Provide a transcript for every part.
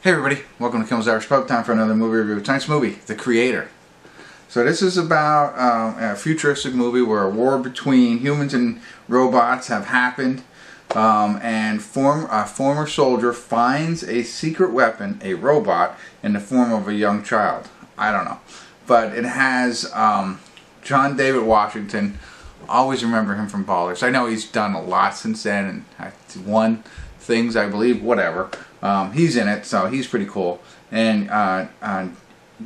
Hey everybody, welcome to Kimmel's Irish Pub. Time for another movie review. Tonight's movie, The Creator. So this is about a futuristic movie where a war between humans and robots have happened, and a former soldier finds a secret weapon, a robot, in the form of a young child. I don't know. But it has John David Washington. Always remember him from Ballers. I know he's done a lot since then and won things, I believe, whatever. He's in it, so he's pretty cool. And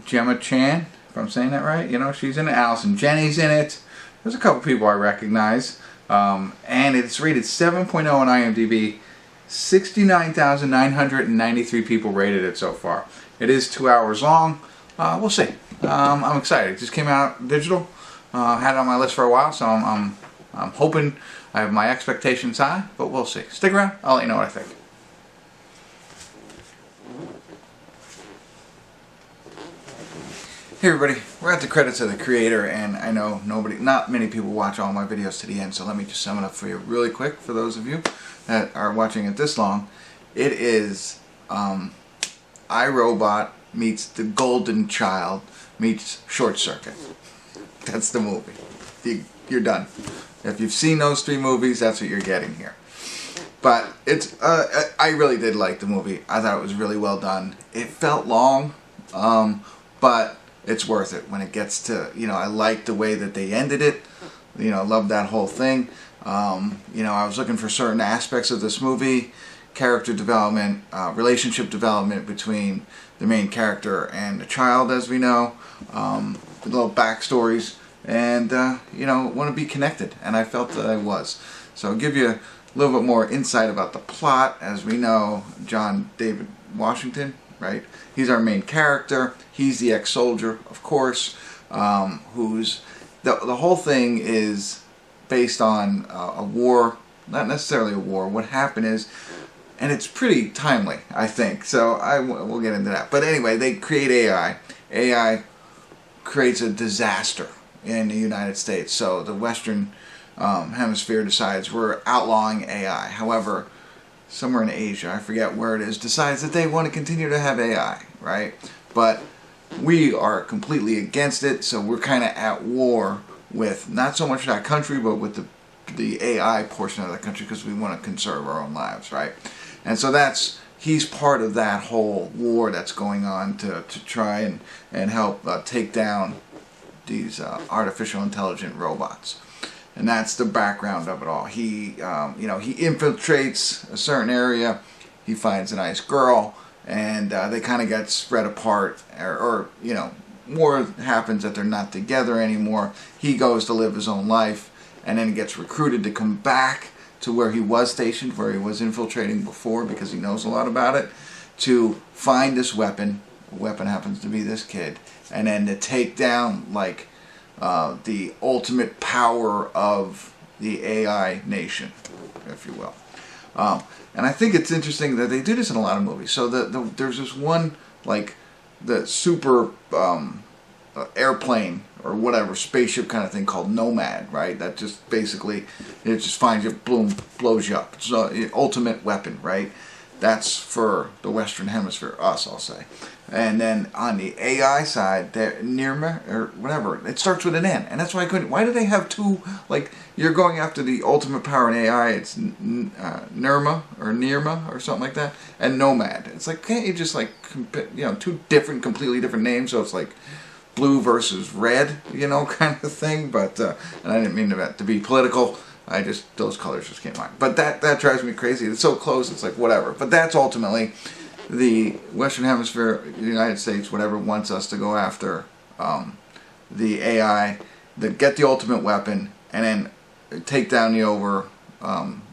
Gemma Chan, if I'm saying that right, you know, she's in it. Allison, Janney's in it. There's a couple people I recognize. And it's rated 7.0 on IMDb. 69,993 people rated it so far. It is 2 hours long. We'll see. I'm excited. It just came out digital. Had it on my list for a while, so I'm hoping I have my expectations high, but we'll see. Stick around. I'll let you know what I think. Hey everybody, we're at the credits of The Creator, and I know not many people watch all my videos to the end, so let me just sum it up for you really quick for those of you that are watching it this long. It is iRobot meets The Golden Child meets Short Circuit. That's the movie. You're done. If you've seen those three movies, that's what you're getting here. But it's I really did like the movie. I thought it was really well done. It felt long, but it's worth it when it gets to, you know, I like the way that they ended it. You know, I love that whole thing. You know, I was looking for certain aspects of this movie, character development, relationship development between the main character and the child, as we know, little backstories, and you know, want to be connected, and I felt that I was. So I'll give you a little bit more insight about the plot. As we know, John David Washington, right? He's our main character. He's the ex-soldier, of course, who's the whole thing is based on a war, not necessarily a war. What happened is, and it's pretty timely, I think. So we'll get into that. But anyway, they create AI. AI creates a disaster in the United States. So the Western Hemisphere decides we're outlawing AI. However, somewhere in Asia, I forget where it is, decides that they want to continue to have AI, right? But we are completely against it, so we're kind of at war with not so much that country, but with the AI portion of the country, because we want to conserve our own lives, right? And so he's part of that whole war that's going on to try and help take down these artificial intelligent robots. And that's the background of it all. He, you know, he infiltrates a certain area. He finds a nice girl, and they kind of get spread apart, or you know, more happens that they're not together anymore. He goes to live his own life, and then he gets recruited to come back to where he was stationed, where he was infiltrating before, because he knows a lot about it, to find this weapon. The weapon happens to be this kid, and then to take down, like, the ultimate power of the AI nation, if you will. And I think it's interesting that they do this in a lot of movies. So there's this one, like, the super airplane or whatever, spaceship kind of thing called Nomad, right? That just basically, it just finds you, boom, blows you up. It's the ultimate weapon, right? That's for the Western Hemisphere, us, I'll say. And then on the AI side, Nirma, or whatever, it starts with an N. And that's why I couldn't, why do they have two, like, you're going after the ultimate power in AI, it's Nirma, or something like that, and Nomad. It's like, can't you just, like, you know, two completely different names, so it's like blue versus red, you know, kind of thing. But, and I didn't mean to be political. Those colors just came on. But that drives me crazy. It's so close, it's like whatever. But that's ultimately the Western Hemisphere, the United States, whatever, wants us to go after the AI, get the ultimate weapon, and then take down the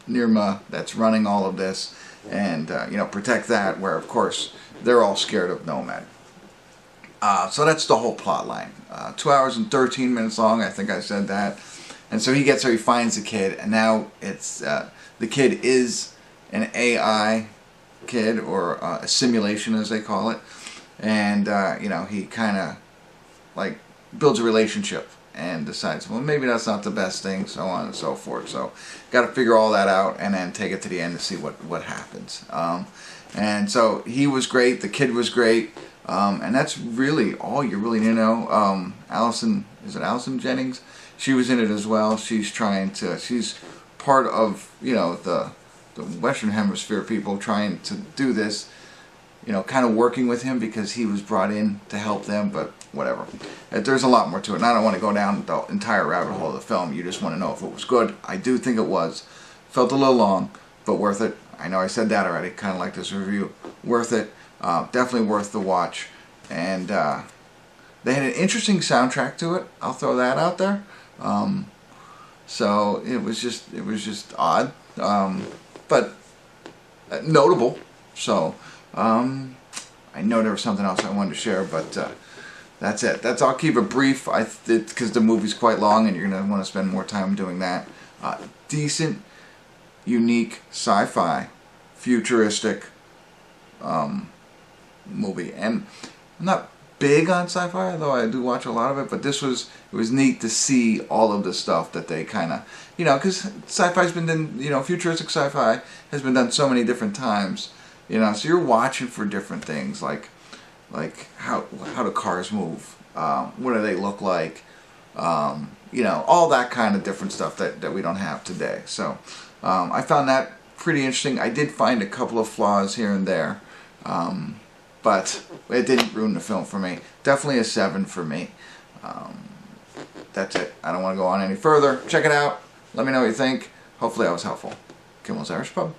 Nirma that's running all of this, and you know, protect that, where of course they're all scared of Nomad. So that's the whole plot line. 2 hours and 13 minutes long, I think I said that. And so he gets there, he finds the kid, and now it's the kid is an AI kid, or a simulation as they call it, and you know, he kind of like builds a relationship and decides, well, maybe that's not the best thing, so on and so forth. So got to figure all that out and then take it to the end to see what happens. And so he was great. The kid was great. And that's really all you really need to know. Allison, is it Allison Jennings? She was in it as well. She's part of, you know, the Western Hemisphere people trying to do this, you know, kind of working with him because he was brought in to help them, but whatever. There's a lot more to it, and I don't want to go down the entire rabbit hole of the film. You just want to know if it was good. I do think it was. Felt a little long, but worth it. I know I said that already, kind of like this review. Worth it. Definitely worth the watch. And they had an interesting soundtrack to it. I'll throw that out there. So it was just odd, but notable. So I know there was something else I wanted to share, but that's it. I'll keep it brief. Because the movie's quite long, and you're gonna want to spend more time doing that. Decent, unique, sci-fi, futuristic movie, and I'm not big on sci-fi, though I do watch a lot of it, but it was neat to see all of the stuff that they kind of, you know, because sci-fi's been done, you know, futuristic sci-fi has been done so many different times, you know, so you're watching for different things, like how do cars move, what do they look like, you know, all that kind of different stuff that we don't have today. So I found that pretty interesting. I did find a couple of flaws here and there, but it didn't ruin the film for me. Definitely a 7 for me. That's it. I don't want to go on any further. Check it out. Let me know what you think. Hopefully I was helpful. Kimmel's Irish Pub.